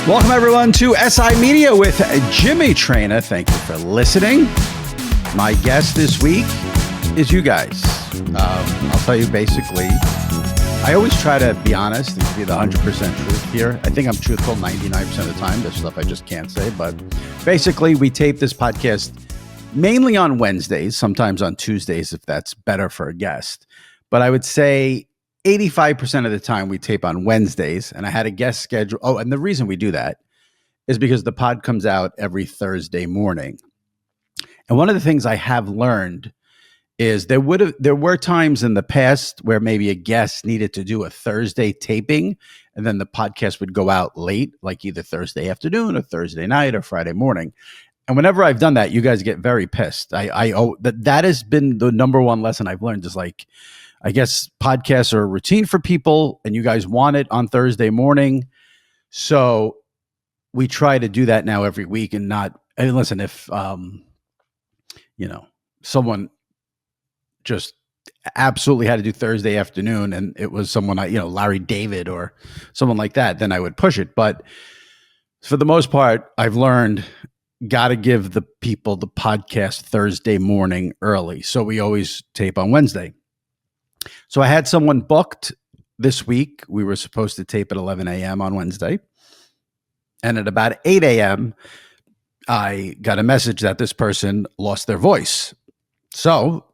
Welcome, everyone, to SI Media with Jimmy Traina. Thank you for listening. My guest this week is you guys. I'll tell you basically, I always try to be honest and give you the 100% truth here. I think I'm truthful 99% of the time. There's stuff I just can't say. But basically, we tape this podcast mainly on Wednesdays, sometimes on Tuesdays if that's better for a guest. But I would say 85% of the time we tape on Wednesdays, and I had a guest schedule. Oh, and the reason we do that is because the pod comes out every Thursday morning. And one of the things I have learned is there were times in the past where maybe a guest needed to do a Thursday taping, and then the podcast would go out late, like either Thursday afternoon or Thursday night or Friday morning. And whenever I've done that, you guys get very pissed. That has been the number one lesson I've learned is like, I guess podcasts are a routine for people and you guys want it on Thursday morning. So we try to do that now every week and listen, if, someone just absolutely had to do Thursday afternoon and it was someone, Larry David or someone like that, then I would push it. But for the most part, I've learned got to give the people the podcast Thursday morning early. So we always tape on Wednesday. So I had someone booked this week. We were supposed to tape at 11 a.m. on Wednesday. And at about 8 a.m., I got a message that this person lost their voice. So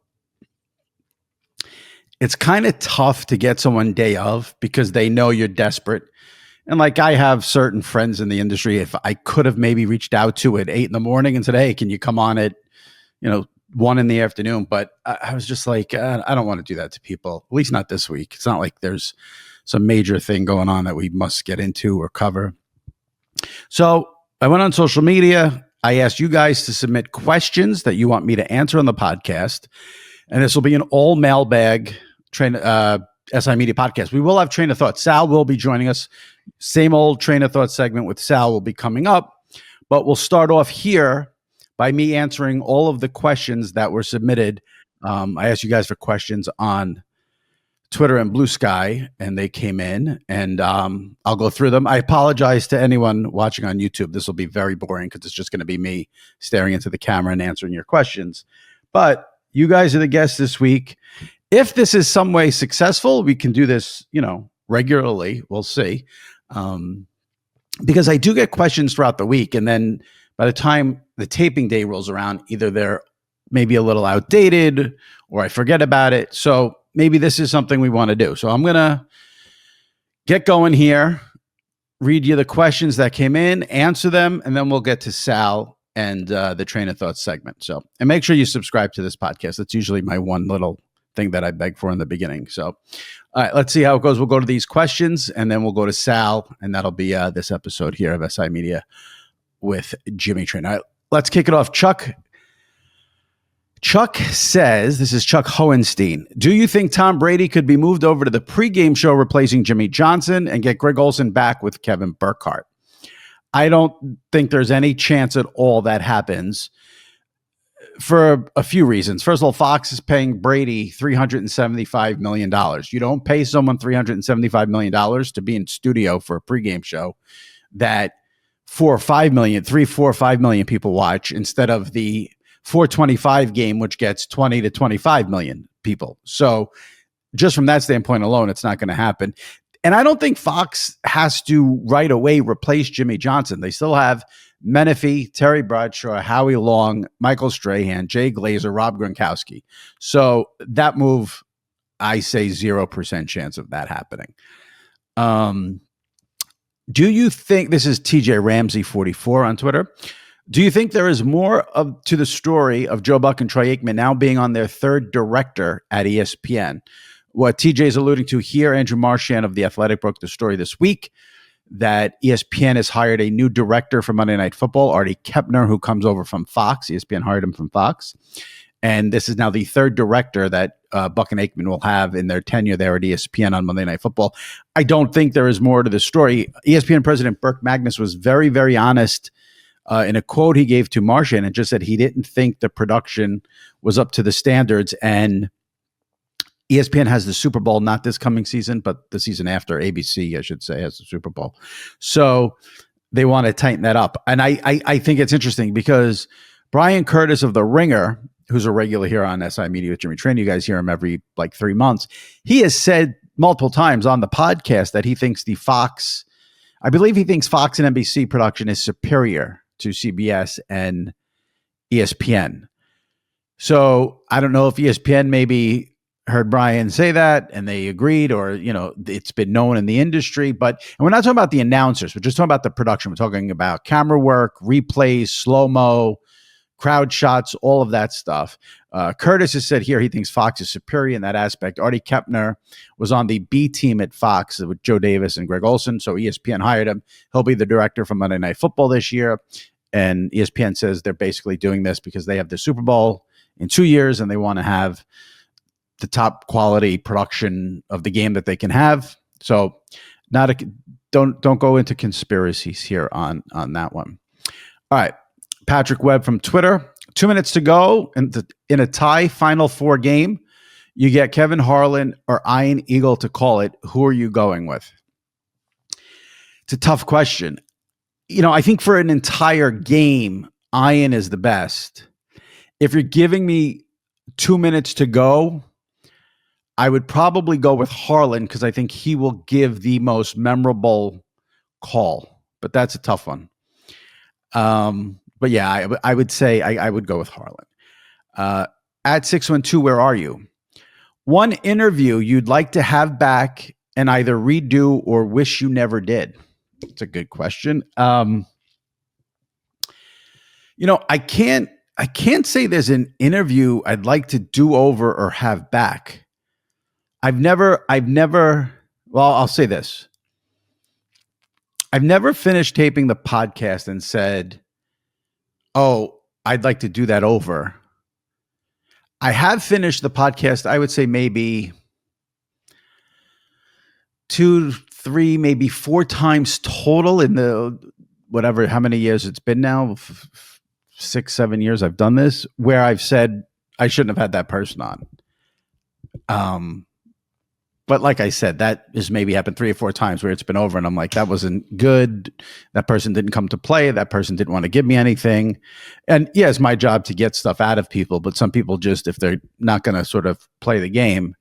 it's kind of tough to get someone day of because they know you're desperate. And like I have certain friends in the industry, if I could have maybe reached out to at 8 in the morning and said, hey, can you come on at, 1 in the afternoon? But I was just like, I don't want to do that to people, at least not this week. It's not like there's some major thing going on that we must get into or cover. So I went on social media. I asked you guys to submit questions that you want me to answer on the podcast. And this will be an all-mailbag SI Media podcast. We will have Traina Thoughts. Sal will be joining us. Same old Traina Thoughts segment with Sal will be coming up. But we'll start off here by me answering all of the questions that were submitted. I asked you guys for questions on Twitter and Blue Sky, and they came in, and I'll go through them. I apologize to anyone watching on YouTube. This will be very boring because it's just going to be me staring into the camera and answering your questions. But you guys are the guests this week. If this is some way successful, we can do this, regularly. We'll see. Because I do get questions throughout the week, and then by the time the taping day rolls around, either they're maybe a little outdated or I forget about it. So maybe this is something we want to do. So I'm going to get going here, read you the questions that came in, answer them, and then we'll get to Sal and the Traina Thoughts segment. So, and make sure you subscribe to this podcast. That's usually my one little thing that I beg for in the beginning. So, all right, let's see how it goes. We'll go to these questions and then we'll go to Sal, and that'll be this episode here of SI Media with Jimmy Traina. All right, let's kick it off. Chuck says, this is Chuck Hohenstein. Do you think Tom Brady could be moved over to the pregame show replacing Jimmy Johnson and get Greg Olsen back with Kevin Burkhardt? I don't think there's any chance at all that happens for a few reasons. First of all, Fox is paying Brady $375 million. You don't pay someone $375 million to be in studio for a pregame show that 4 or 5 million people watch instead of the 425 game, which gets 20 to 25 million people. So just from that standpoint alone, it's not going to happen. And I don't think Fox has to right away replace Jimmy Johnson. They still have Menifee, Terry Bradshaw, Howie Long, Michael Strahan, Jay Glazer, Rob Gronkowski. So that move, I say 0% chance of that happening. Do you think, this is TJ Ramsey 44 on Twitter, do you think there is more to the story of Joe Buck and Troy Aikman now being on their third director at ESPN? What TJ is alluding to here, Andrew Marchand of The Athletic broke the story this week that ESPN has hired a new director for Monday Night Football, Artie Kepner, who comes over from Fox. ESPN hired him from Fox. And this is now the third director that Buck and Aikman will have in their tenure there at ESPN on Monday Night Football. I don't think there is more to the story. ESPN president Burke Magnus was very, very honest in a quote he gave to Marchand and just said he didn't think the production was up to the standards. And ESPN has the Super Bowl, not this coming season, but the season after. ABC, I should say, has the Super Bowl. So they want to tighten that up. And I think it's interesting because Brian Curtis of The Ringer, who's a regular here on SI Media with Jimmy Traina, you guys hear him every like 3 months. He has said multiple times on the podcast that he thinks I believe he thinks Fox and NBC production is superior to CBS and ESPN. So I don't know if ESPN maybe heard Brian say that and they agreed, or, it's been known in the industry, and we're not talking about the announcers. We're just talking about the production. We're talking about camera work, replays, slow-mo, crowd shots, all of that stuff. Curtis has said here he thinks Fox is superior in that aspect. Artie Kepner was on the B team at Fox with Joe Davis and Greg Olson, so ESPN hired him. He'll be the director for Monday Night Football this year, and ESPN says they're basically doing this because they have the Super Bowl in 2 years and they want to have the top quality production of the game that they can have. So don't go into conspiracies here on that one. All right. Patrick Webb from Twitter. 2 minutes to go in a tie Final Four game. You get Kevin Harlan or Ian Eagle to call it. Who are you going with? It's a tough question. I think for an entire game, Ian is the best. If you're giving me 2 minutes to go, I would probably go with Harlan because I think he will give the most memorable call. But that's a tough one. But yeah, I would say I would go with Harlan. At 612, where are you? One interview you'd like to have back and either redo or wish you never did. It's a good question. I can't say there's an interview I'd like to do over or have back. I'll say this. I've never finished taping the podcast and said, oh, I'd like to do that over. I have finished the podcast, I would say maybe 2, 3, maybe 4 times total in the how many years it's been now, 6, 7 years I've done this, where I've said I shouldn't have had that person on. But like I said, that has maybe happened 3 or 4 times where it's been over and I'm like, that wasn't good. That person didn't come to play. That person didn't want to give me anything. And yeah, it's my job to get stuff out of people. But some people just, if they're not going to sort of play the game,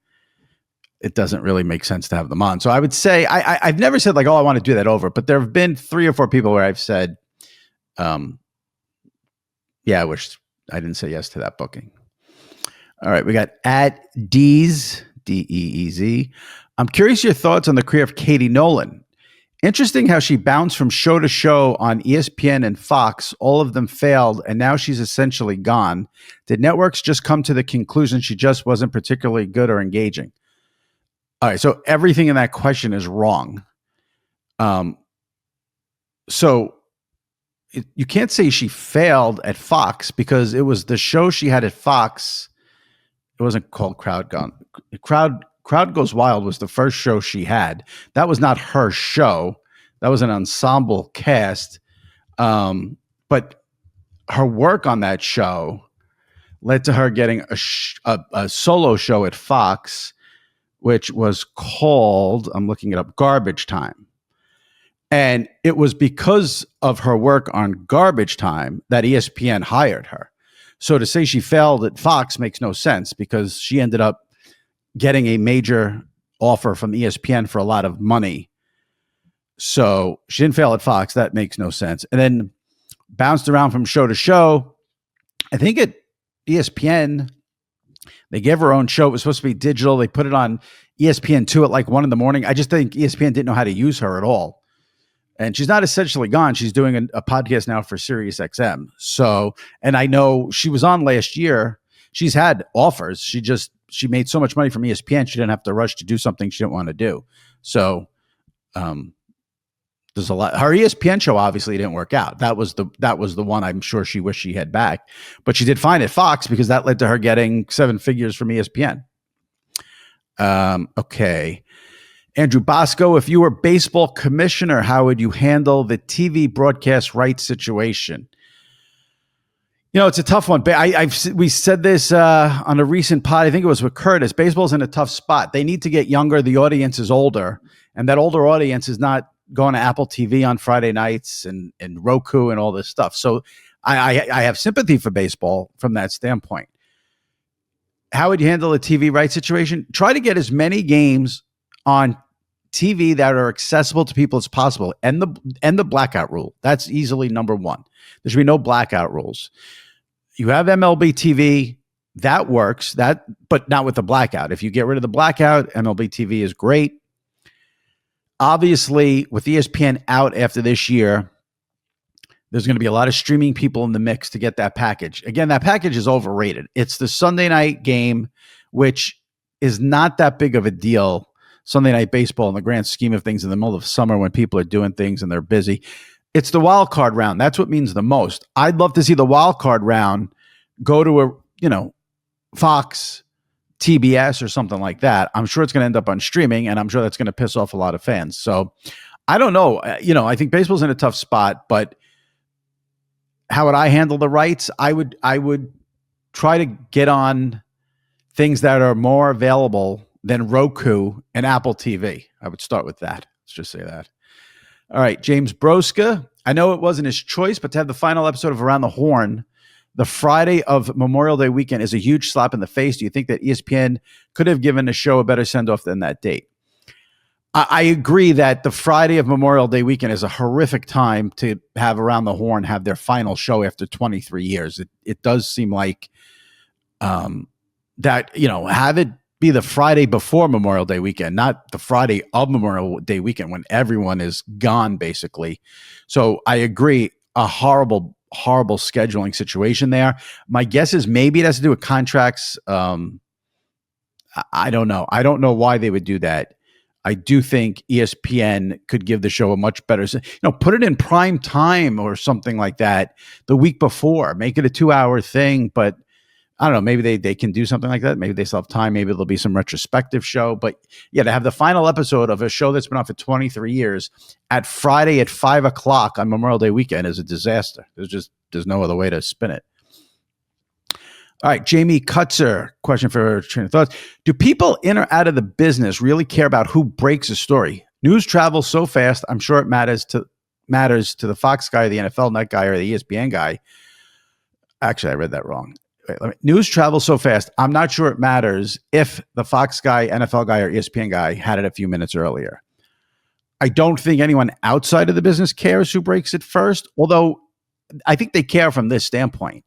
it doesn't really make sense to have them on. So I would say, I've never said like, oh, I want to do that over. But there have been 3 or 4 people where I've said, yeah, I wish I didn't say yes to that booking. All right, we got at Deez. Deez. I'm curious your thoughts on the career of Katie Nolan. Interesting how she bounced from show to show on ESPN and Fox. All of them failed, and now she's essentially gone. Did networks just come to the conclusion she just wasn't particularly good or engaging? All right, so everything in that question is wrong. You can't say she failed at Fox because it was the show she had at Fox. It wasn't called Crowd Goes Wild was the first show she had. That was not her show. That was an ensemble cast. But her work on that show led to her getting a solo show at Fox, which was called, I'm looking it up, Garbage Time. And it was because of her work on Garbage Time that ESPN hired her. So to say she failed at Fox makes no sense because she ended up getting a major offer from ESPN for a lot of money. So she didn't fail at Fox. That makes no sense. And then bounced around from show to show. I think at ESPN, they gave her own show. It was supposed to be digital. They put it on ESPN2 at like 1 a.m. I just think ESPN didn't know how to use her at all. And she's not essentially gone. She's doing a podcast now for SiriusXM. So, and I know she was on last year. She's had offers. She made so much money from ESPN. She didn't have to rush to do something she didn't want to do. So, there's a lot. Her ESPN show obviously didn't work out. That was the one I'm sure she wished she had back. But she did fine at Fox because that led to her getting 7 figures from ESPN. Okay. Andrew Bosco, if you were baseball commissioner, how would you handle the TV broadcast rights situation? It's a tough one. We said this on a recent pod. I think it was with Curtis. Baseball's in a tough spot. They need to get younger. The audience is older, and that older audience is not going to Apple TV on Friday nights and Roku and all this stuff. So I have sympathy for baseball from that standpoint. How would you handle a TV rights situation? Try to get as many games on TV that are accessible to people as possible, and the blackout rule. That's easily number one. There should be no blackout rules. You have MLB TV, that works. But not with the blackout. If you get rid of the blackout, MLB TV is great. Obviously, with ESPN out after this year, there's going to be a lot of streaming people in the mix to get that package. Again, that package is overrated. It's the Sunday night game, which is not that big of a deal. Sunday night baseball in the grand scheme of things in the middle of summer when people are doing things and they're busy. It's the wild card round. That's what means the most. I'd love to see the wild card round go to a, Fox, TBS or something like that. I'm sure it's going to end up on streaming, and I'm sure that's going to piss off a lot of fans. So I don't know. I think baseball's in a tough spot, but how would I handle the rights? I would try to get on things that are more available than Roku and Apple TV. I would start with that. Let's just say that. All right, James Broska. I know it wasn't his choice, but to have the final episode of Around the Horn the Friday of Memorial Day weekend is a huge slap in the face. Do you think that ESPN could have given the show a better send-off than that date? I agree that the Friday of Memorial Day weekend is a horrific time to have Around the Horn have their final show after 23 years. It does seem like that, have it be the Friday before Memorial Day weekend, not the Friday of Memorial Day weekend when everyone is gone, basically. So I agree, a horrible scheduling situation there. My guess is maybe it has to do with contracts. I don't know. I don't know why they would do that. I do think ESPN could give the show a much better, put it in prime time or something like that the week before, make it a 2-hour thing. But I don't know, maybe they can do something like that. Maybe they still have time. Maybe there'll be some retrospective show. But yeah, to have the final episode of a show that's been on for 23 years at Friday at 5:00 on Memorial Day weekend is a disaster. There's no other way to spin it. All right, Jamie Kutzer, question for Traina Thoughts. Do people in or out of the business really care about who breaks a story? News travels so fast, I'm sure it matters to the Fox guy, the NFL Net guy, or the ESPN guy. Actually, I read that wrong. News travels so fast, I'm not sure it matters if the Fox guy, NFL guy, or ESPN guy had it a few minutes earlier. I don't think anyone outside of the business cares who breaks it first, although I think they care from this standpoint.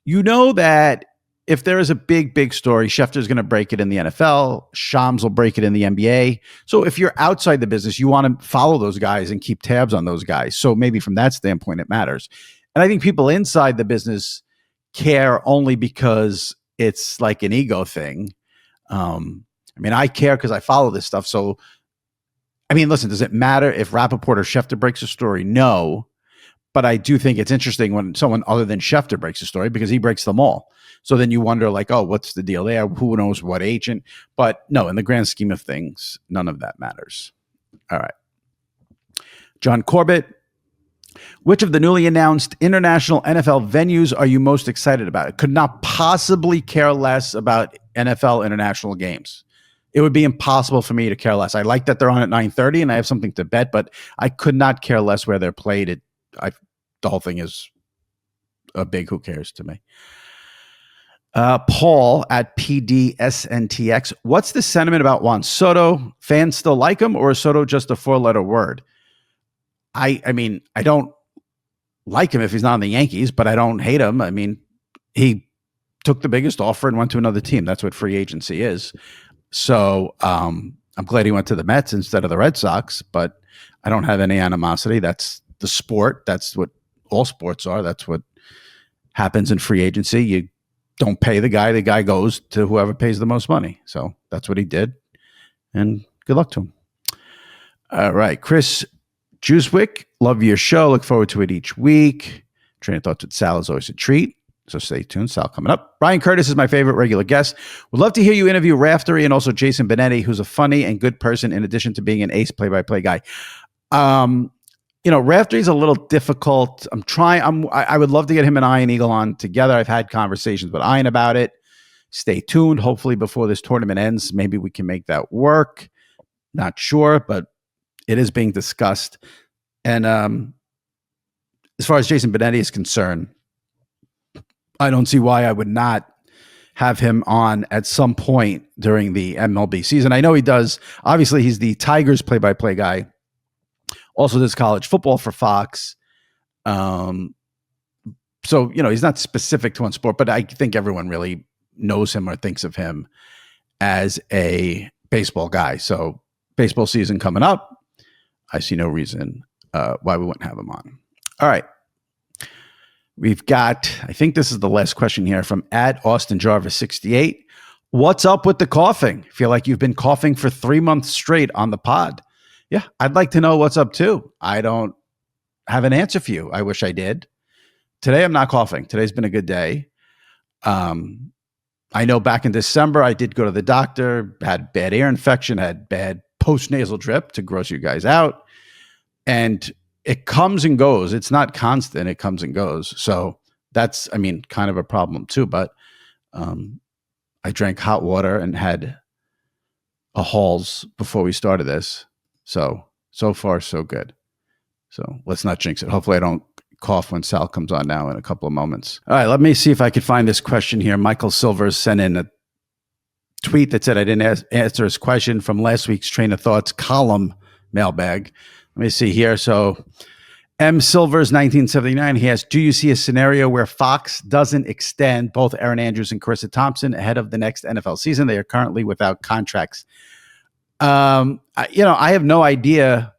You know that if there is a big story, Schefter's going to break it in the NFL, Shams will break it in the NBA. So if you're outside the business, you want to follow those guys and keep tabs on those guys. So maybe from that standpoint, it matters. And I think people inside the business care only because it's like an ego thing. I care because I follow this stuff. So, listen, does it matter if Rappaport or Schefter breaks a story? No. But I do think it's interesting when someone other than Schefter breaks a story because he breaks them all. So then you wonder, what's the deal there? Who knows what agent? But no, in the grand scheme of things, none of that matters. All right. John Corbett. Which of the newly announced international NFL venues are you most excited about? I could not possibly care less about NFL international games. It would be impossible for me to care less. I like that they're on at 9:30 and I have something to bet, but I could not care less where they're played. The whole thing is a big who cares to me. Paul at PDSNTX. What's the sentiment about Juan Soto? Fans still like him, or is Soto just a 4-letter word? I don't like him if he's not on the Yankees, but I don't hate him. He took the biggest offer and went to another team. That's what free agency is. So I'm glad he went to the Mets instead of the Red Sox, but I don't have any animosity. That's the sport. That's what all sports are. That's what happens in free agency. You don't pay the guy goes to whoever pays the most money. So that's what he did. And good luck to him. All right. Chris Juicewick, love your show. Look forward to it each week. Traina Thoughts with Sal is always a treat. So stay tuned. Sal coming up. Brian Curtis is my favorite regular guest. Would love to hear you interview Raftery and also Jason Benetti, who's a funny and good person in addition to being an ace play-by-play guy. Raftery's a little difficult. I would love to get him and Ian Eagle on together. I've had conversations with Ian about it. Stay tuned. Hopefully before this tournament ends, maybe we can make that work. Not sure, but It is being discussed. And as far as Jason Benetti is concerned, I don't see why I would not have him on at some point during the MLB season. I know he does. Obviously, he's the Tigers play-by-play guy. Also does college football for Fox. So, he's not specific to one sport, but I think everyone really knows him or thinks of him as a baseball guy. So baseball season coming up, I see no reason why we wouldn't have him on. All right. We've got, I think this is the last question here from @AustinJarvis68. What's up with the coughing? Feel like you've been coughing for 3 months straight on the pod. Yeah, I'd like to know what's up too. I don't have an answer for you. I wish I did. Today, I'm not coughing. Today's been a good day. I know back in December, I did go to the doctor, had bad ear infection, had bad post-nasal drip, to gross you guys out. And it comes and goes. It's not constant. It comes and goes. So that's, kind of a problem too. But I drank hot water and had a Halls before we started this. So far, so good. So let's not jinx it. Hopefully I don't cough when Sal comes on now in a couple of moments. All right, let me see if I could find this question here. Michael Silvers sent in a tweet that said I didn't answer his question from last week's Traina Thoughts column mailbag. Let me see here. So M. Silvers, 1979, he asks, do you see a scenario where Fox doesn't extend both Erin Andrews and Carissa Thompson ahead of the next NFL season? They are currently without contracts. I have no idea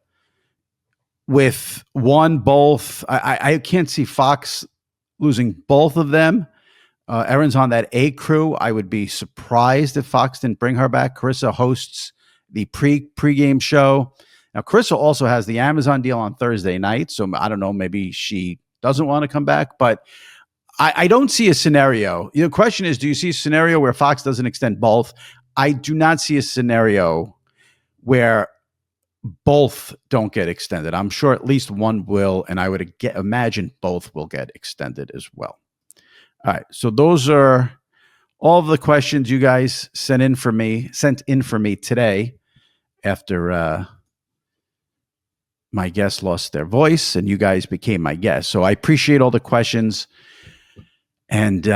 with both. I can't see Fox losing both of them. Erin's on that A crew. I would be surprised if Fox didn't bring her back. Carissa hosts the pregame show. Now, Carissa also has the Amazon deal on Thursday night, so I don't know, maybe she doesn't want to come back, but I don't see a scenario. The question is, do you see a scenario where Fox doesn't extend both? I do not see a scenario where both don't get extended. I'm sure at least one will, and I would imagine both will get extended as well. All right, so those are all of the questions you guys sent in for me today after my guests lost their voice and you guys became my guests. So I appreciate all the questions. And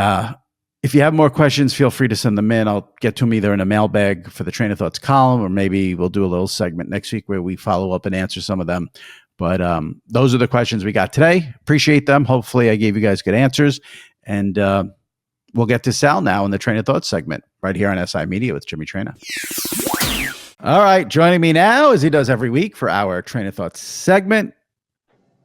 if you have more questions, feel free to send them in. I'll get to them either in a mailbag for the Traina Thoughts column, or maybe we'll do a little segment next week where we follow up and answer some of them. But those are the questions we got today. Appreciate them. Hopefully I gave you guys good answers. And we'll get to Sal now in the Traina Thoughts segment right here on SI Media with Jimmy Traina. All right, joining me now, as he does every week, for our Traina Thoughts segment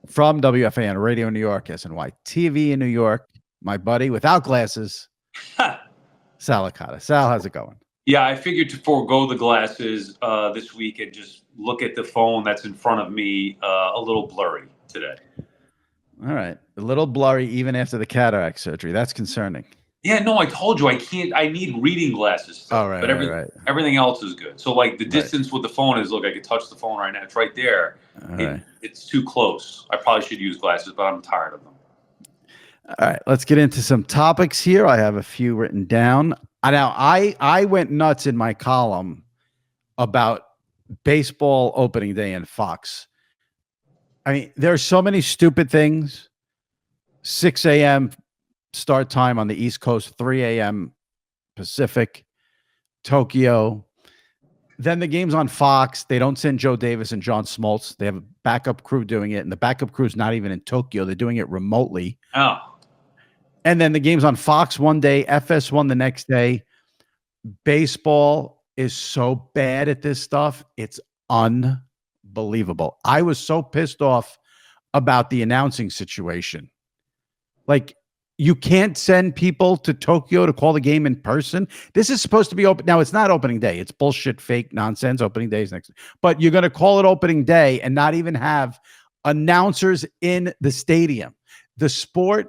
from WFAN Radio in New York, SNY TV in New York, my buddy without glasses, Sal Licata. Sal, how's it going? Yeah, I figured to forego the glasses this week and just look at the phone that's in front of me a little blurry today. All right, a little blurry even after the cataract surgery. That's concerning. Yeah, no, I told you I can't. I need reading glasses still, right, but everything else is good. So like the distance with the phone is, look, I could touch the phone right now. It's right there. It's too close. I probably should use glasses, but I'm tired of them. All right, let's get into some topics here. I have a few written down. Now, I went nuts in my column about baseball opening day and Fox. I mean, there are so many stupid things. 6 a.m. start time on the East Coast, 3 a.m. Pacific, Tokyo. Then the game's on Fox. They don't send Joe Davis and John Smoltz. They have a backup crew doing it, and the backup crew's not even in Tokyo. They're doing it remotely. Oh. And then the game's on Fox one day, FS1 the next day. Baseball is so bad at this stuff. It's unbelievable. I was so pissed off about the announcing situation. Like, you can't send people to Tokyo to call the game in person. This is supposed to be open. Now, it's not opening day. It's bullshit, fake nonsense. Opening day is next. But you're going to call it opening day and not even have announcers in the stadium. The sport,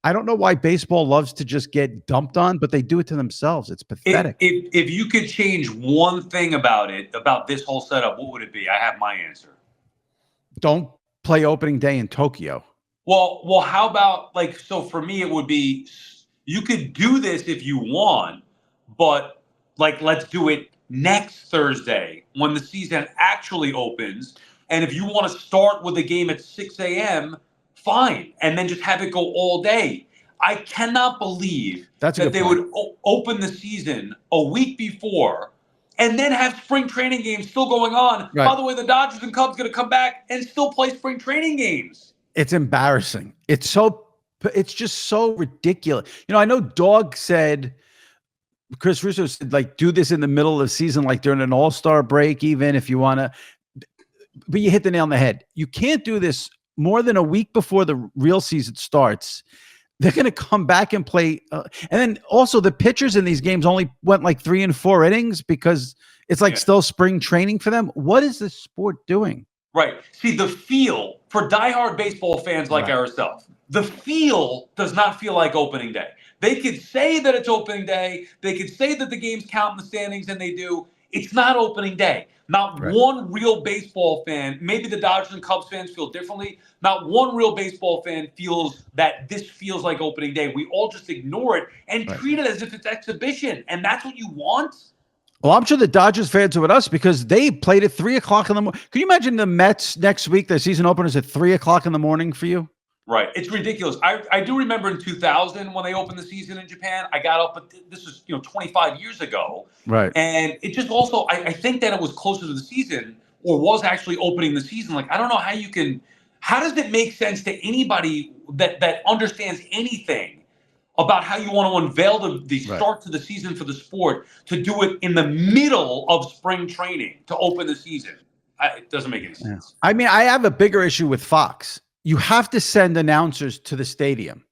I don't know why baseball loves to just get dumped on, but they do it to themselves. It's pathetic. If you could change one thing about this whole setup, what would it be? I have my answer. Don't play opening day in Tokyo. Well, how about, like, so for me, it would be, you could do this if you want, but like, let's do it next Thursday when the season actually opens. And if you want to start with a game at 6 a.m., fine, and then just have it go all day. I cannot believe that they would open the season a week before and then have spring training games still going on. Right. By the way, the Dodgers and Cubs going to come back and still play spring training games. It's embarrassing. It's just so ridiculous. You know, I know Dog said, Chris Russo said, like, do this in the middle of the season, like during an all-star break, even if you want to. But you hit the nail on the head. You can't do this more than a week before the real season starts. They're going to come back and play. And then also the pitchers in these games only went like 3 and 4 innings because it's like still spring training for them. What is this sport doing? Right. See, the feel for diehard baseball fans like ourselves, the feel does not feel like opening day. They could say that it's opening day. They could say that the games count in the standings, and they do. It's not opening day. Not one real baseball fan, maybe the Dodgers and Cubs fans feel differently. Not one real baseball fan feels that this feels like opening day. We all just ignore it and treat it as if it's exhibition. And that's what you want? Well, I'm sure the Dodgers fans are with us because they played at 3 o'clock in the morning. Can you imagine the Mets next week, their season openers at 3 o'clock in the morning for you? Right. It's ridiculous. I do remember in 2000 when they opened the season in Japan, I got up, but this was 25 years ago. Right. And it just also, I think that it was closer to the season or was actually opening the season. Like, I don't know how does it make sense to anybody that understands anything about how you want to unveil the start to the season for the sport to do it in the middle of spring training to open the season? It doesn't make any sense. I mean, I have a bigger issue with Fox. You have to send announcers to the stadium.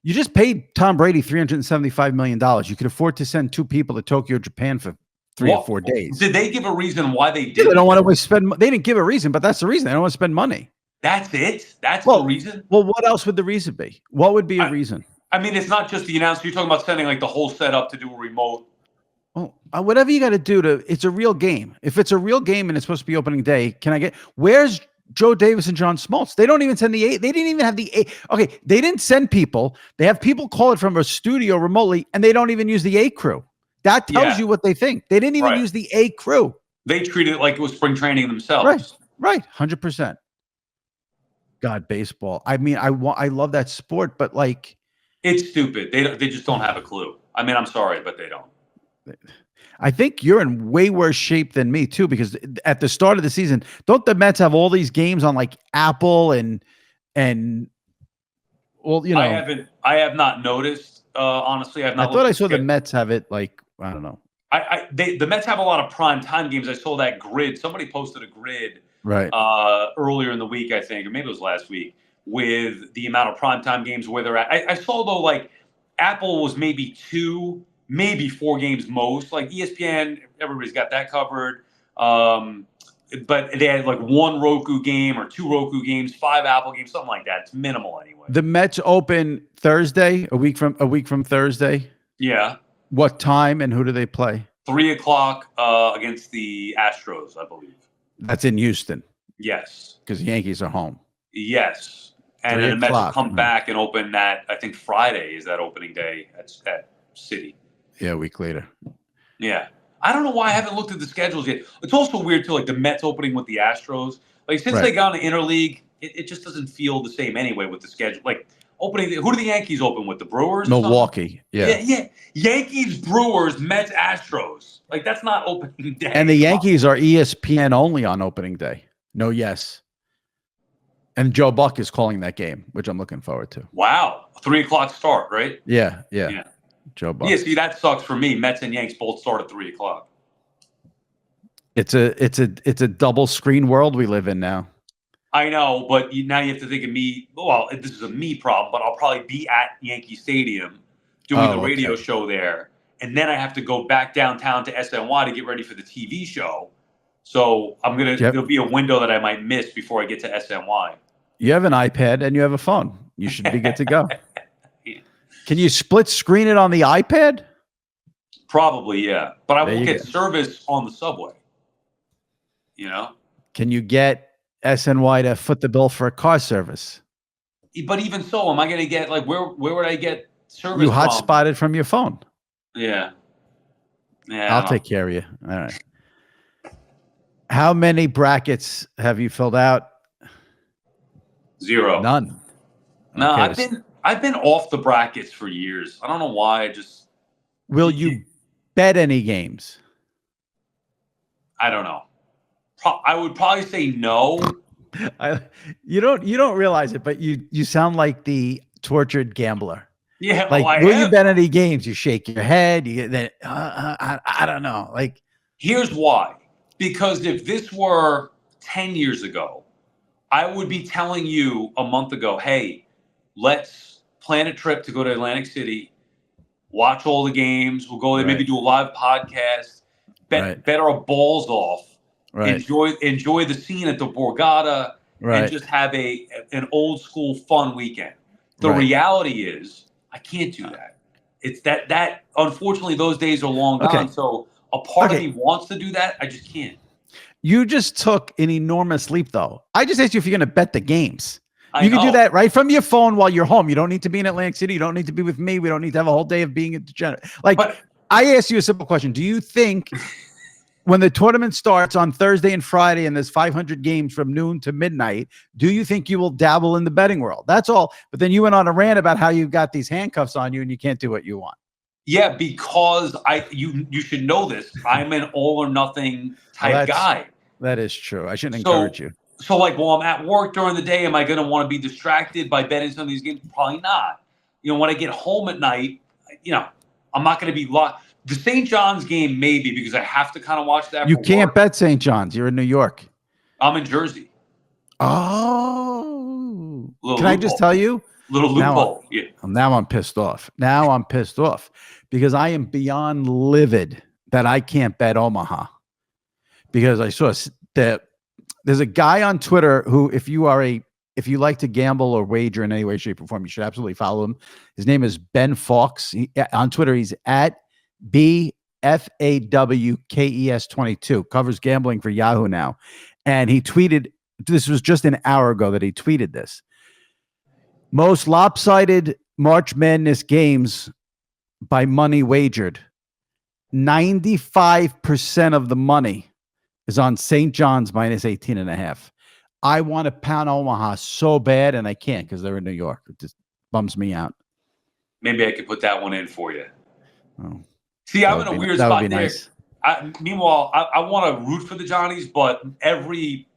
You just paid Tom Brady $375 million. You could afford to send 2 people to Tokyo, Japan for 3 or 4 days. Did they give a reason why they did? They don't want to spend. They didn't give a reason, but that's the reason. They don't want to spend money. That's it. That's the reason. Well, what else would the reason be? What would be a reason? I mean, it's not just the announcer. You're talking about sending like the whole setup to do a remote. Oh, whatever you got to do it's a real game. If it's a real game and it's supposed to be opening day, where's Joe Davis and John Smoltz? They don't even send the 8. They didn't even have the 8. Okay, they didn't send people. They have people call it from a studio remotely, and they don't even use the 8 crew. That tells you what they think. They didn't even use the 8 crew. They treated it like it was spring training themselves. Right, 100%. God, baseball. I mean, I love that sport, but like, it's stupid. They just don't have a clue. I mean, I'm sorry, but they don't. I think you're in way worse shape than me too, because at the start of the season, don't the Mets have all these games on like Apple and well, I have not noticed. Honestly, I've not. I thought I saw the Mets have it like, I don't know. The Mets have a lot of prime time games. I saw that grid. Somebody posted a grid earlier in the week, I think, or maybe it was last week, with the amount of prime time games where they're at. I saw though, like Apple was maybe 2, maybe 4 games most. Like ESPN, everybody's got that covered. But they had like 1 Roku game or 2 Roku games, 5 Apple games, something like that. It's minimal anyway. The Mets open Thursday, a week from Thursday. Yeah. What time and who do they play? 3 o'clock against the Astros, I believe. That's in Houston. Yes. Because the Yankees are home. Yes. And then the Mets will come back and open that, I think Friday is that opening day at City. Yeah, a week later. Yeah. I don't know why I haven't looked at the schedules yet. It's also weird, too, like the Mets opening with the Astros. Like, since they got in the interleague, it just doesn't feel the same anyway with the schedule. Like, opening, who do the Yankees open with? The Brewers? Milwaukee. Yeah. Yankees, Brewers, Mets, Astros. Like, that's not opening day. And the Yankees are ESPN only on opening day. No, yes. And Joe Buck is calling that game, which I'm looking forward to. Wow. 3 o'clock start, right? Yeah. Joe Buck. Yeah, see, that sucks for me. Mets and Yanks both start at 3 o'clock. It's a double screen world we live in now. I know, but now you have to think of me. Well, this is a me problem, but I'll probably be at Yankee Stadium doing the radio show there. And then I have to go back downtown to SNY to get ready for the TV show. So there'll be a window that I might miss before I get to SNY. You have an iPad and you have a phone. You should be good to go. Can you split screen it on the iPad? Probably, yeah. But I won't get service on the subway. Can you get SNY to foot the bill for a car service? But even so, am I going to get, like, where would I get service You hotspotted from your phone. Yeah. I'll take care of you. All right. How many brackets have you filled out? 0. None. No, Okay. I've been off the brackets for years. I don't know why. Will you bet any games? I don't know. I would probably say no. You don't realize it, but you sound like the tortured gambler. Yeah, Like, I will you have. bet any games? You shake your head. You get that. I don't know. Like, here's why. Because if this were 10 years ago, I would be telling you a month ago, hey, let's plan a trip to go to Atlantic City, watch all the games. We'll go there, maybe do a live podcast, bet our balls off, enjoy the scene at the Borgata, and just have an old school fun weekend. The reality is, I can't do that. It's that unfortunately those days are long gone. So a part of me wants to do that. I just can't. You just took an enormous leap, though. I just asked you if you're going to bet the games. You can do that right from your phone while you're home. You don't need to be in Atlantic City. You don't need to be with me. We don't need to have a whole day of being a degenerate. I asked you a simple question. Do you think when the tournament starts on Thursday and Friday and there's 500 games from noon to midnight, do you think you will dabble in the betting world? That's all. But then you went on a rant about how you've got these handcuffs on you and you can't do what you want. Yeah, because you should know this. I'm an all or nothing type guy. That is true. I shouldn't encourage you. So like, while I'm at work during the day, am I going to want to be distracted by betting some of these games? Probably not. When I get home at night, I'm not going to be locked. The St. John's game, maybe, because I have to kind of watch that. You can't bet St. John's. You're in New York. I'm in Jersey. Oh. Can I just tell you? Little loophole. Now I'm pissed off. Now I'm pissed off because I am beyond livid that I can't bet Omaha. Because I saw that there's a guy on Twitter who, if you like to gamble or wager in any way, shape, or form, you should absolutely follow him. His name is Ben Fawkes. On Twitter, he's at BFAWKES22. Covers gambling for Yahoo now. And he tweeted, this was just an hour ago that he tweeted this. Most lopsided March Madness games by money wagered. 95% of the money is on St. John's minus 18.5. I want to pound Omaha so bad, and I can't because they're in New York. It just bums me out. Maybe I could put that one in for you. Oh, see, I'm in a weird spot there. Nice. Meanwhile, I want to root for the Johnnies, but every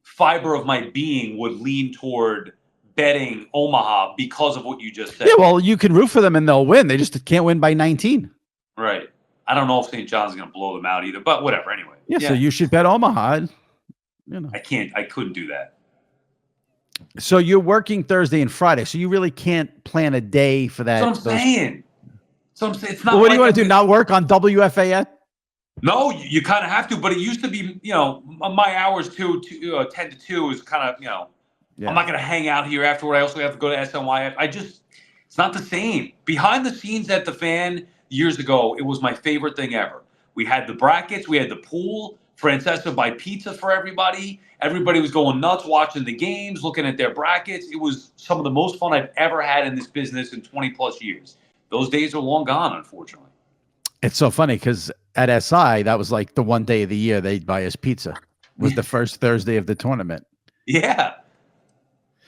fiber of my being would lean toward betting Omaha because of what you just said. Yeah, well, you can root for them and they'll win. They just can't win by 19. Right. I don't know if St. John's is going to blow them out either, but whatever. Anyway. Yeah, so you should bet Omaha. I couldn't do that. So you're working Thursday and Friday, so you really can't plan a day for that. That's what I'm saying. It's not. Well, what do you want to do? Not work on WFAN? No, you kind of have to. But it used to be, my hours 10 to 2 is kind of, I'm not going to hang out here afterward. I also have to go to SNY. It's not the same. Behind the scenes at the Fan years ago, it was my favorite thing ever. We had the brackets, we had the pool. Francesca buy pizza for everybody. Everybody was going nuts watching the games, looking at their brackets. It was some of the most fun I've ever had in this business in 20 plus years. Those days are long gone, unfortunately. It's so funny because at SI, that was like the one day of the year they'd buy us pizza. Was the first Thursday of the tournament. Yeah.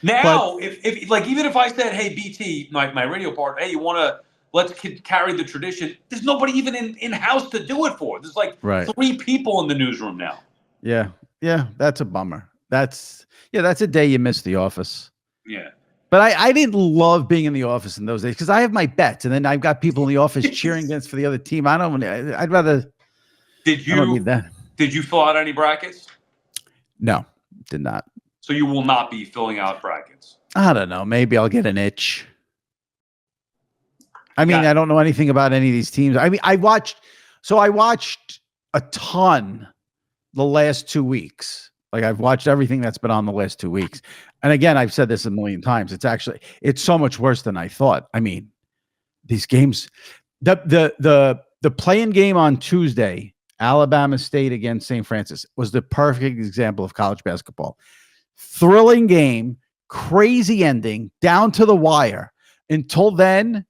Now, if like, even if I said, hey, BT, my radio partner, hey, you want to, let's carry the tradition. There's nobody even in-house to do it for. There's like 3 people in the newsroom now. Yeah. Yeah. That's a bummer. That's a day you miss the office. Yeah. But I didn't love being in the office in those days because I have my bets and then I've got people in the office cheering against for the other team. I'd rather. Did you fill out any brackets? No, did not. So you will not be filling out brackets. I don't know. Maybe I'll get an itch. I mean, I don't know anything about any of these teams. I mean, I watched a ton the last 2 weeks. Like I've watched everything that's been on the last 2 weeks. And again, I've said this a million times. It's so much worse than I thought. I mean, these games, the play-in game on Tuesday, Alabama State against St. Francis, was the perfect example of college basketball. Thrilling game, crazy ending, down to the wire. Until then,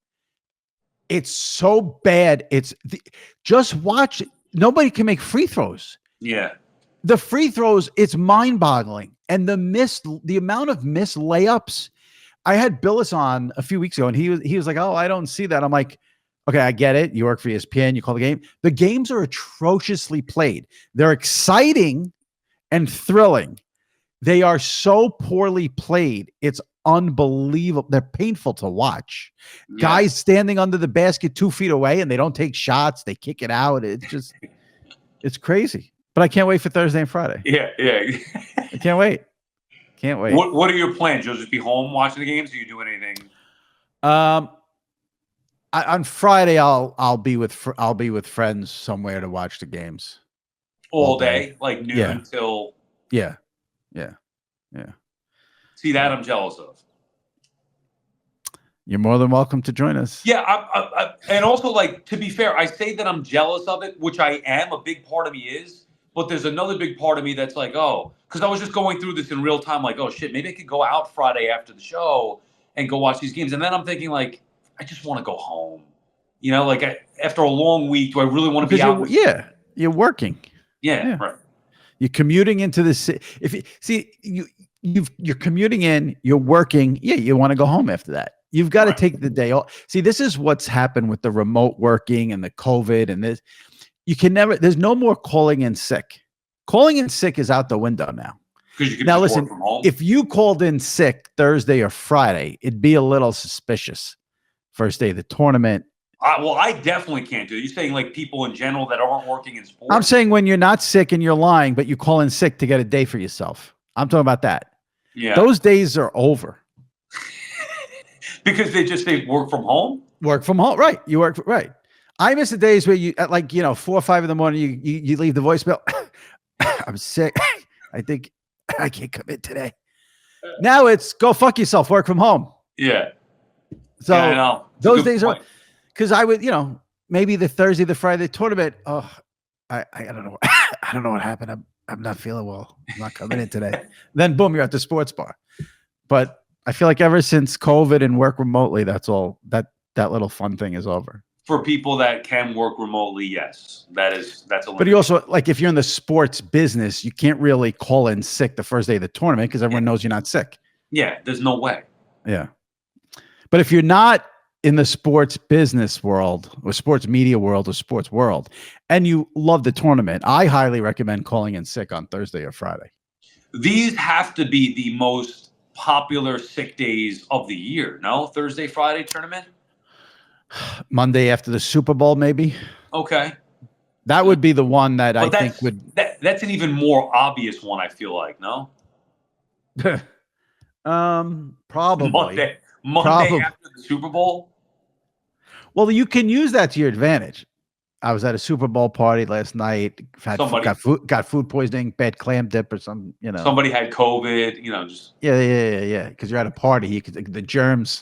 it's so bad. Just watch. Nobody can make free throws. Yeah. The free throws, it's mind-boggling. And the amount of missed layups. I had Billis on a few weeks ago, and he was like, "Oh, I don't see that." I'm like, "Okay, I get it. You work for ESPN. You call the game. The games are atrociously played. They're exciting and thrilling. They are so poorly played. It's unbelievable. They're painful to watch. Yeah. Guys standing under the basket 2 feet away, and they don't take shots. They kick it out. It's crazy. But I can't wait for Thursday and Friday. Yeah. I can't wait. Can't wait. What are your plans? You'll just be home watching the games, or you doing anything? On Friday, I'll be with friends somewhere to watch the games All day, like noon till. Yeah. See that I'm jealous of. You're more than welcome to join us. Yeah, and also, like, to be fair, I say that I'm jealous of it, which I am. A big part of me is, but there's another big part of me that's like, oh, because I was just going through this in real time, like, oh shit, maybe I could go out Friday after the show and go watch these games, and then I'm thinking, like, I just want to go home. You know, like after a long week, do I really want to be out? You're working. Yeah, right. You're commuting into the city. If you see you're commuting in, you're working. Yeah, you want to go home after that. You've got to take the day off. See, this is what's happened with the remote working and the COVID and this. You can never. There's no more calling in sick. Calling in sick is out the window now. Because you can now just listen. work from home. If you called in sick Thursday or Friday, it'd be a little suspicious. First day of the tournament. Well, I definitely can't do it. You're saying like people in general that aren't working in sports? I'm saying when you're not sick and you're lying, but you call in sick to get a day for yourself. I'm talking about that. Yeah. Those days are over. Because they work from home? Work from home. Right. You work. Right. I miss the days where you at 4 or 5 in the morning, you leave the voicemail. I'm sick. I think I can't come in today. Now it's go fuck yourself. Work from home. Yeah. So I know. Those days are because I would, maybe the Thursday, the Friday tournament. Oh, I don't know. I don't know what happened. I'm not feeling well. I'm not coming in today. Then boom, you're at the sports bar. But I feel like ever since COVID and work remotely, that's all that little fun thing is over. For people that can work remotely, yes, that's a. But you also like if you're in the sports business, you can't really call in sick the first day of the tournament because everyone knows you're not sick. Yeah, there's no way. Yeah. But if you're not in the sports business world or sports media world or sports world, and you love the tournament, I highly recommend calling in sick on Thursday or Friday. These have to be the most popular sick days of the year. No, Thursday, Friday tournament. Monday after the Super Bowl, maybe. Okay. That would be the one that I think would. That's an even more obvious one. I feel like no. Probably. Monday after the Super Bowl? Well, you can use that to your advantage. I was at a Super Bowl party last night. Got food poisoning, bad clam dip or some, Somebody had COVID, just. Yeah. Because you're at a party, you could the germs.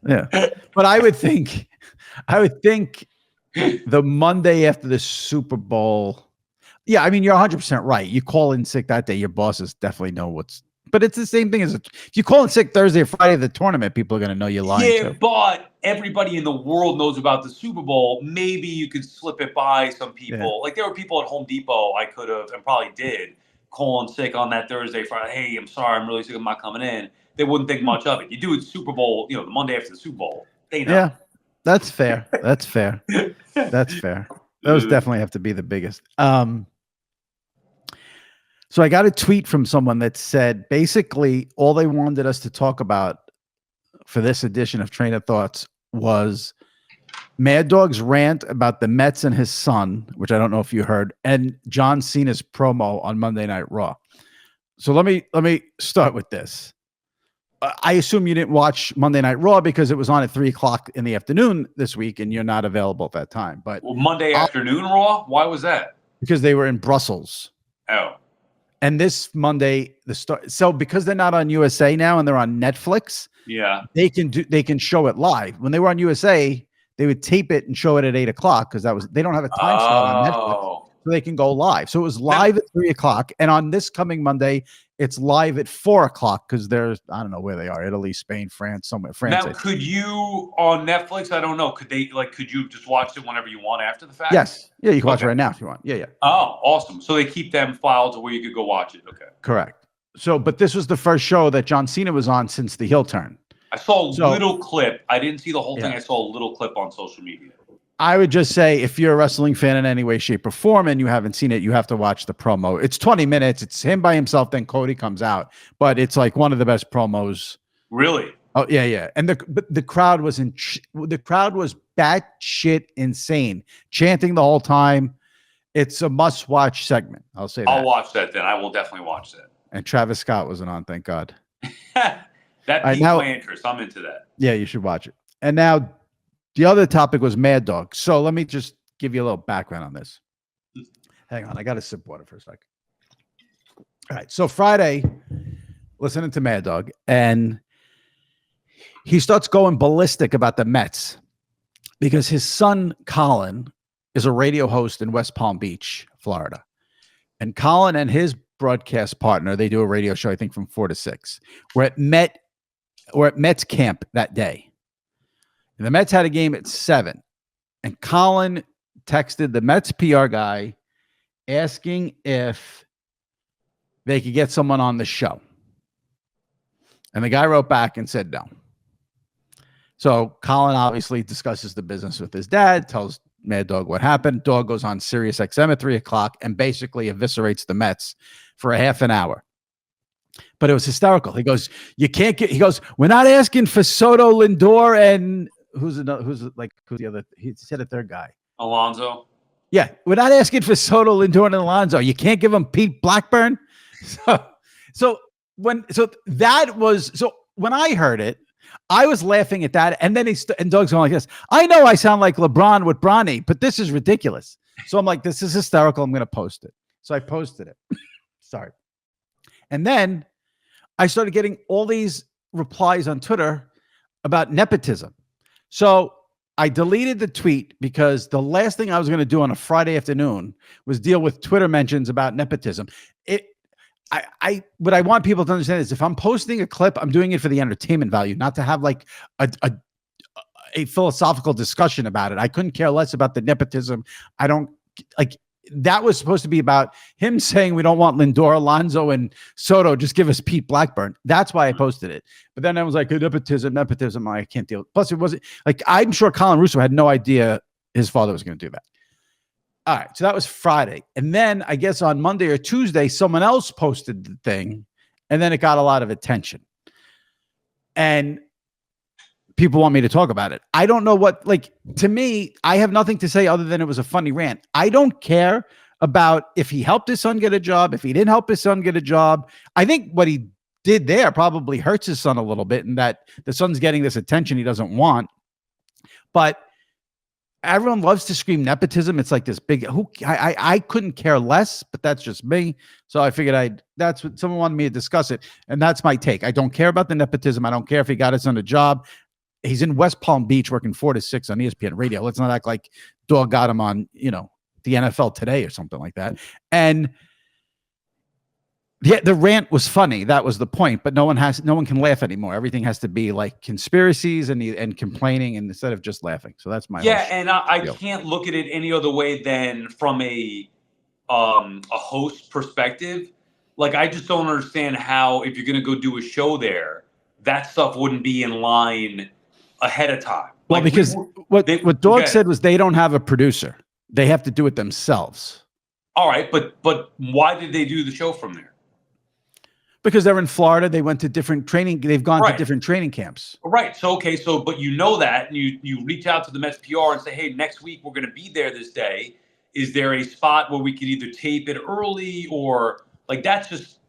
Yeah. But I would think the Monday after the Super Bowl. Yeah, I mean, you're 100% right. You call in sick that day, your bosses definitely know what's. But it's the same thing as if you call in sick Thursday or Friday of the tournament, people are going to know you're lying. Yeah, but everybody in the world knows about the Super Bowl. Maybe you could slip it by some people. Yeah. Like there were people at Home Depot I could have and probably did call in sick on that Thursday, Friday. Hey, I'm sorry, I'm really sick. I'm not coming in. They wouldn't think much of it. You do it Super Bowl, the Monday after the Super Bowl. They know. Yeah, that's fair. That's fair. Those definitely have to be the biggest. So I got a tweet from someone that said basically all they wanted us to talk about for this edition of Traina Thoughts was Mad Dog's rant about the Mets and his son, which I don't know if you heard, and John Cena's promo on Monday Night Raw. So let me start with this. I assume you didn't watch Monday Night Raw because it was on at 3:00 in the afternoon this week, and you're not available at that time. But Monday afternoon Raw, why was that? Because they were in Brussels. Oh. And this Monday, so because they're not on USA now and they're on Netflix, they can show it live. When they were on USA, they would tape it and show it at 8:00 because they don't have a time slot on Netflix, so they can go live. So it was live at 3:00, and on this coming Monday, It's live at 4:00 because there's, I don't know where they are, Italy, Spain, France, somewhere. France. Now, could you on Netflix? I don't know. Could you just watch it whenever you want after the fact? Yes. Yeah, you can watch it right now if you want. Yeah. Oh, awesome. So they keep them filed to where you could go watch it. Okay. Correct. So, but this was the first show that John Cena was on since the heel turn. I saw a little clip. I didn't see the whole thing. I saw a little clip on social media. I would just say, if you're a wrestling fan in any way, shape, or form, and you haven't seen it, you have to watch the promo. It's 20 minutes. It's him by himself. Then Cody comes out, but it's like one of the best promos. Really? Oh yeah. And the crowd was batshit insane, chanting the whole time. It's a must-watch segment. I'll say that. I'll watch that then. I will definitely watch that. And Travis Scott wasn't on, thank God. That piqued my interest. I'm into that. Yeah, you should watch it. And now the other topic was Mad Dog. So let me just give you a little background on this. Hang on, I got to sip water for a sec. All right, so Friday, listening to Mad Dog, and he starts going ballistic about the Mets because his son, Colin, is a radio host in West Palm Beach, Florida. And Colin and his broadcast partner, they do a radio show, I think, from 4 to 6. We're at Mets camp that day. And the Mets had a game at 7. And Colin texted the Mets PR guy asking if they could get someone on the show. And the guy wrote back and said no. So Colin obviously discusses the business with his dad, tells Mad Dog what happened. Dog goes on Sirius XM at 3:00 and basically eviscerates the Mets for a half an hour. But it was hysterical. He goes, we're not asking for Soto, Lindor, and who's the other? He said a third guy. Alonso. Yeah, we're not asking for Soto, Lindor, and Alonso. You can't give him Pete Blackburn. So when I heard it, I was laughing at that, and then and Doug's going like this. I know I sound like LeBron with Bronny, but this is ridiculous. So I'm like, this is hysterical. I'm going to post it. So I posted it. Sorry. And then I started getting all these replies on Twitter about nepotism. So I deleted the tweet because the last thing I was going to do on a Friday afternoon was deal with Twitter mentions about nepotism. What I want people to understand is if I'm posting a clip, I'm doing it for the entertainment value, not to have like a philosophical discussion about it. I couldn't care less about the nepotism. I don't like that was supposed to be about him saying we don't want Lindor, Alonso, and Soto. Just give us Pete Blackburn. That's why I posted it. But then I was like, nepotism. I can't deal. Plus, it wasn't like I'm sure Colin Russo had no idea his father was going to do that. All right, so that was Friday. And then I guess on Monday or Tuesday, someone else posted the thing, and then it got a lot of attention. And people want me to talk about it. I don't know to me, I have nothing to say other than it was a funny rant. I don't care about if he helped his son get a job, if he didn't help his son get a job. I think what he did there probably hurts his son a little bit in that the son's getting this attention he doesn't want. But everyone loves to scream nepotism. It's like this big, I couldn't care less, but that's just me. So I figured that's what someone wanted me to discuss it. And that's my take. I don't care about the nepotism. I don't care if he got his son a job. He's in West Palm Beach working 4 to 6 on ESPN radio. Let's not act like Dog got him on, the NFL Today or something like that. And the rant was funny. That was the point, but no one can laugh anymore. Everything has to be like conspiracies and complaining and instead of just laughing. So that's my and I can't look at it any other way than from a host perspective. Like I just don't understand how if you're going to go do a show there, that stuff wouldn't be in line ahead of time. Well, because what Dog said was they don't have a producer. They have to do it themselves. All right, but why did they do the show from there? Because they're in Florida, they went to different training. They've gone to different training camps. Right. So but that, and you reach out to the Mets PR and say, hey, next week we're going to be there this day. Is there a spot where we could either tape it early or like that's just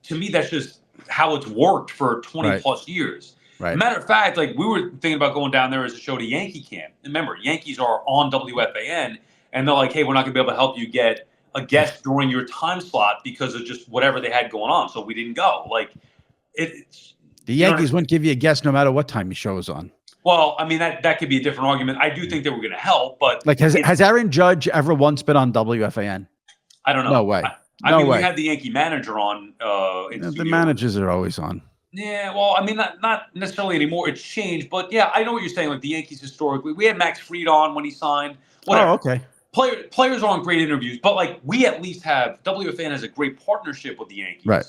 how it's worked for 20 plus years. Right. Matter of fact, like we were thinking about going down there as a show to Yankee camp. Remember, Yankees are on WFAN, and they're like, hey, we're not going to be able to help you get a guest during your time slot because of just whatever they had going on. So we didn't go. Like it's the Yankees wouldn't give you a guest no matter what time your show is on. Well, I mean that could be a different argument. I do think they were going to help, but like has Aaron Judge ever once been on WFAN? I don't know. No way. I No mean, we way. had the Yankee manager on in The studio. managers are always on. Yeah, well, I mean, not necessarily anymore. It's changed, but yeah, I know what you're saying. Like the Yankees historically, we had Max Fried on when he signed. Whatever. Oh, okay. Players are on great interviews, but like we at least have WFAN has a great partnership with the Yankees. Right.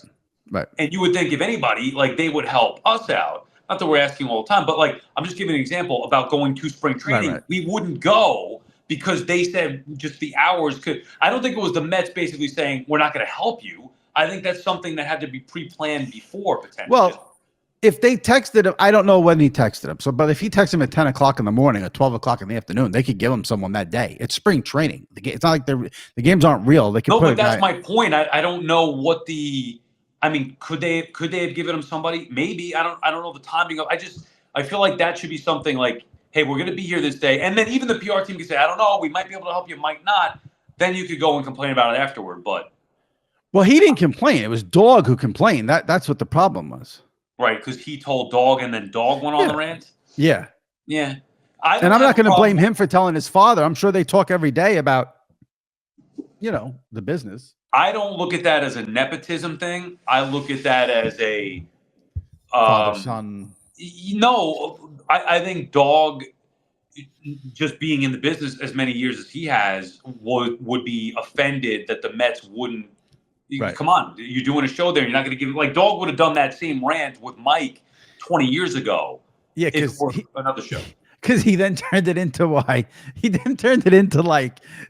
Right. And you would think if anybody, like they would help us out. Not that we're asking all the time, but like I'm just giving an example about going to spring training. Right. We wouldn't go because they said just the hours could. I don't think it was the Mets basically saying we're not going to help you. I think that's something that had to be pre-planned before potentially. Well, if they texted him, I don't know when he texted him. So, but if he texted him at 10 o'clock in the morning or 12 o'clock in the afternoon, they could give him someone that day. It's spring training. It's not like the games aren't real. They could no, put but that's my point. I don't know what the. I mean, could they have given him somebody? Maybe I don't know the timing of. I feel like that should be something like, hey, we're going to be here this day, and then even the PR team could say, I don't know, we might be able to help you, might not. Then you could go and complain about it afterward. But well, he didn't complain. It was Dog who complained. That's what the problem was. Right, because he told Dog, and then Dog went on the rant. Yeah. Yeah. And I'm not going to blame him for telling his father. I'm sure they talk every day about, the business. I don't look at that as a nepotism thing. I look at that as a father son. No, I think Dog, just being in the business as many years as he has, would be offended that the Mets wouldn't. Right. Come on, you're doing a show there. You're not going to give it. Like Dog would have done that same rant with Mike 20 years ago. Yeah, because another show. Because he then turned it into like,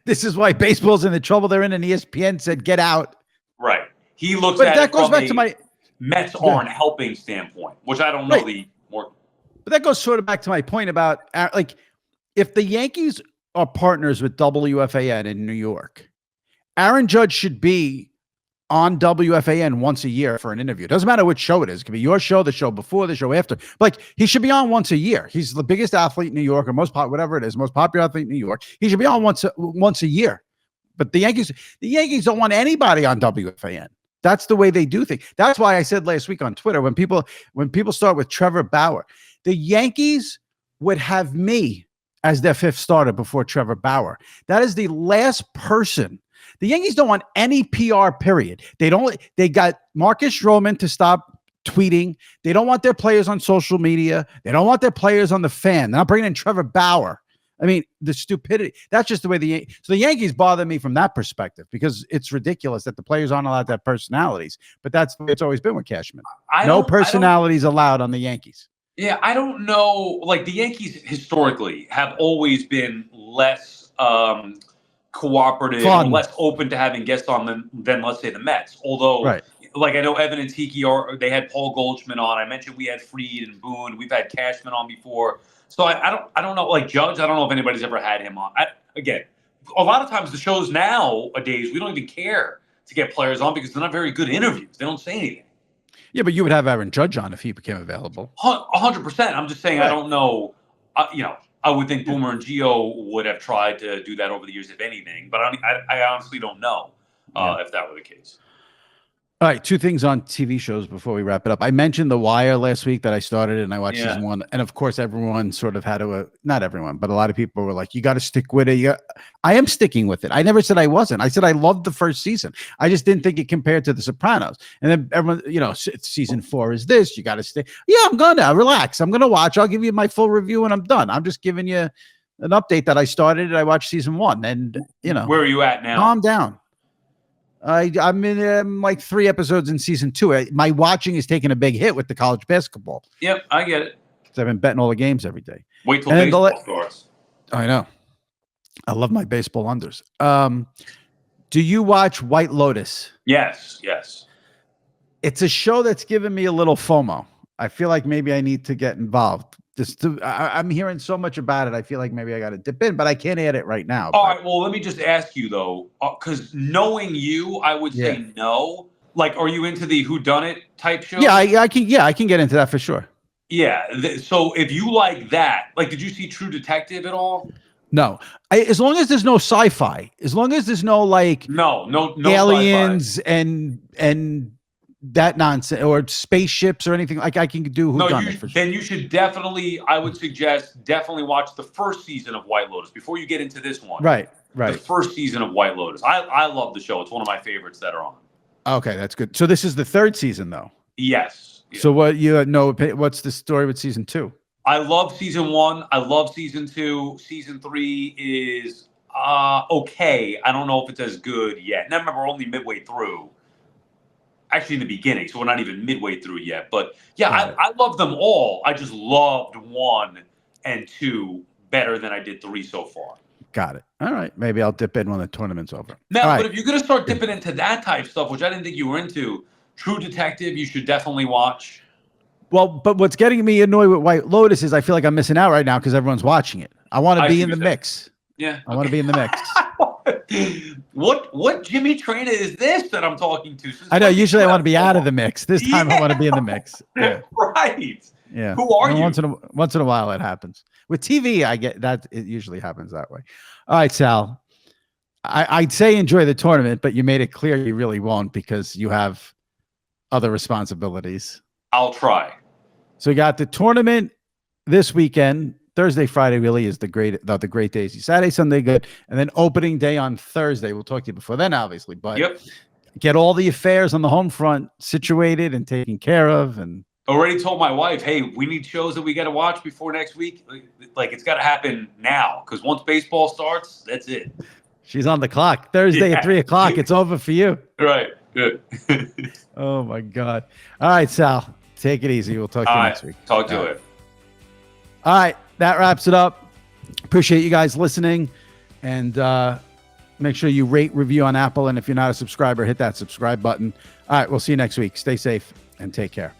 this is why baseball's in the trouble they're in, and ESPN said, get out. Right. He looks at that it goes from back to my Mets aren't helping standpoint, which I don't know the more. But that goes sort of back to my point about, like, if the Yankees are partners with WFAN in New York, Aaron Judge should be on WFAN once a year for an interview. It doesn't matter which show it is. It could be your show, the show before, the show after. But like, he should be on once a year. He's the biggest athlete in New York, or most popular athlete in New York. He should be on once a year. But the Yankees don't want anybody on WFAN. That's the way they do things. That's why I said last week on Twitter, when people start with Trevor Bauer, the Yankees would have me as their fifth starter before Trevor Bauer. That is the last person. The Yankees don't want any PR, period. They got Marcus Stroman to stop tweeting. They don't want their players on social media. They don't want their players on the fan. They're not bringing in Trevor Bauer. I mean, the stupidity. That's just the way the Yankees bother me from that perspective, because it's ridiculous that the players aren't allowed to have personalities. But that's the way it's always been with Cashman. No personalities allowed on the Yankees. Yeah, I don't know. Like the Yankees historically have always been less cooperative, or less open to having guests on them than let's say the Mets. Although, like I know Evan and Tiki they had Paul Goldschmidt on. I mentioned we had Fried and Boone. We've had Cashman on before. So I don't know. Like Judge, I don't know if anybody's ever had him on. Again, a lot of times the shows nowadays we don't even care to get players on because they're not very good interviews. They don't say anything. Yeah, but you would have Aaron Judge on if he became available. 100%. I'm just saying I don't know. I would think Boomer and Gio would have tried to do that over the years, if anything. But I honestly don't know if that were the case. All right, two things on TV shows before we wrap it up. I mentioned The Wire last week that I started, and I watched season 1. And of course, everyone sort of had to, not everyone, but a lot of people were like, you got to stick with it. I am sticking with it. I never said I wasn't. I said I loved the first season. I just didn't think it compared to The Sopranos. And then everyone, season 4 is this. You got to stay. Yeah, I'm going to relax. I'm going to watch. I'll give you my full review when I'm done. I'm just giving you an update that I started and I watched season 1. And, where are you at now? Calm down. I'm in like 3 episodes in season 2. My watching is taking a big hit with the college basketball. Yep, I get it. Because I've been betting all the games every day. Wait till baseball starts. I know. I love my baseball unders. Do you watch White Lotus? Yes. It's a show that's given me a little FOMO. I feel like maybe I need to get involved. I'm hearing so much about it. I feel like maybe I got to dip in, but I can't add it right now. All right. Well, let me just ask you though, because knowing you, I would say no. Like, are you into the whodunit type show? Yeah, I can. Yeah, I can get into that for sure. Yeah. So if you like that, like, did you see True Detective at all? No. As long as there's no sci-fi, as long as there's no no aliens sci-fi. and that nonsense or spaceships or anything, like I can do whodunit for sure. Then you should definitely, I would suggest definitely watch the first season of White Lotus before you get into this one. Right. the Right. first season of White Lotus. I love the show. It's one of my favorites that are on. Okay, that's good. So this is the third season, though. Yes. So what you know? What's the story with season 2? I love season 1. I love season 2. Season 3 is okay. I don't know if it's as good yet. And I remember we're only midway through. Actually, in the beginning, so we're not even midway through yet. But yeah, I love them all. I just loved 1 and 2 better than I did 3 so far. Got it. All right. Maybe I'll dip in when the tournament's over. Now, but if you're going to start dipping into that type stuff, which I didn't think you were into, True Detective, you should definitely watch. Well, but what's getting me annoyed with White Lotus is I feel like I'm missing out right now because everyone's watching it. I want to be in the mix. Yeah. I want to be in the mix. What Jimmy Traina is this that I'm talking to? I know. Usually I want to be out of the mix. This time I want to be in the mix. Yeah. Right. Yeah. Who are you? Once in a while it happens. With TV, I get that. It usually happens that way. All right, Sal. I'd say enjoy the tournament, but you made it clear you really won't because you have other responsibilities. I'll try. So you got the tournament this weekend. Thursday, Friday really is the great days. Saturday, Sunday, good. And then opening day on Thursday. We'll talk to you before then, obviously. But get all the affairs on the home front situated and taken care of. And already told my wife, hey, we need shows that we got to watch before next week. Like it's got to happen now because once baseball starts, that's it. She's on the clock. Thursday at 3 o'clock. It's over for you. Right. Good. Oh, my God. All right, Sal. Take it easy. We'll talk to you next week. Talk to you later. All right. That wraps it up. Appreciate you guys listening. And make sure you rate, review on Apple. And if you're not a subscriber, hit that subscribe button. All right. We'll see you next week. Stay safe and take care.